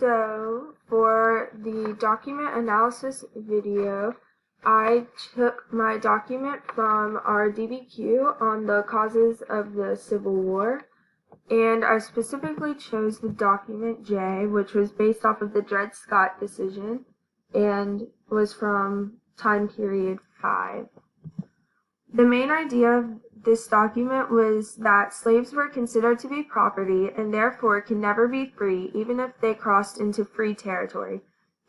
So, for the document analysis video, I took my document from our DBQ on the causes of the Civil War, and I specifically chose the document J, which was based off of the Dred Scott decision and was from time period 5. The main idea of this document was that slaves were considered to be property and therefore could never be free even if they crossed into free territory.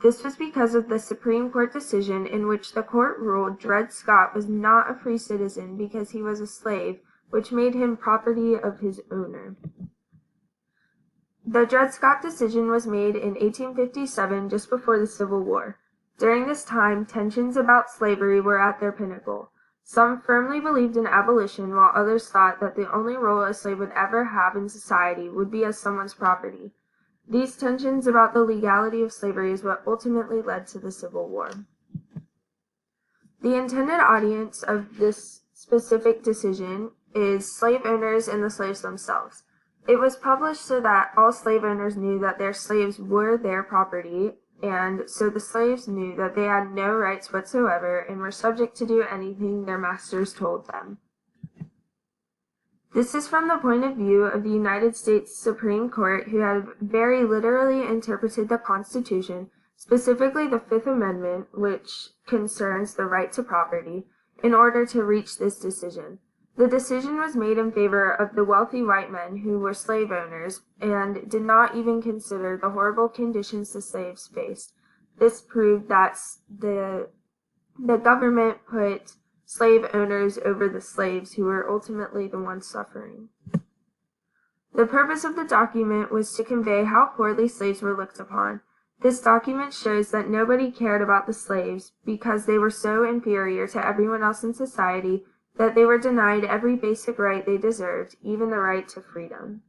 This was because of the Supreme Court decision in which the court ruled Dred Scott was not a free citizen because he was a slave, which made him property of his owner. The Dred Scott decision was made in 1857, just before the Civil War. During this time, tensions about slavery were at their pinnacle. Some firmly believed in abolition, while others thought that the only role a slave would ever have in society would be as someone's property. These tensions about the legality of slavery is what ultimately led to the Civil War. The intended audience of this specific decision is slave owners and the slaves themselves. It was published so that all slave owners knew that their slaves were their property, and so the slaves knew that they had no rights whatsoever and were subject to do anything their masters told them. This is from the point of view of the United States Supreme Court, who have very literally interpreted the Constitution, specifically the Fifth Amendment, which concerns the right to property, in order to reach this decision. The decision was made in favor of the wealthy white men who were slave owners and did not even consider the horrible conditions the slaves faced. This proved that the government put slave owners over the slaves, who were ultimately the ones suffering. The purpose of the document was to convey how poorly slaves were looked upon. This document shows that nobody cared about the slaves because they were so inferior to everyone else in society that they were denied every basic right they deserved, even the right to freedom.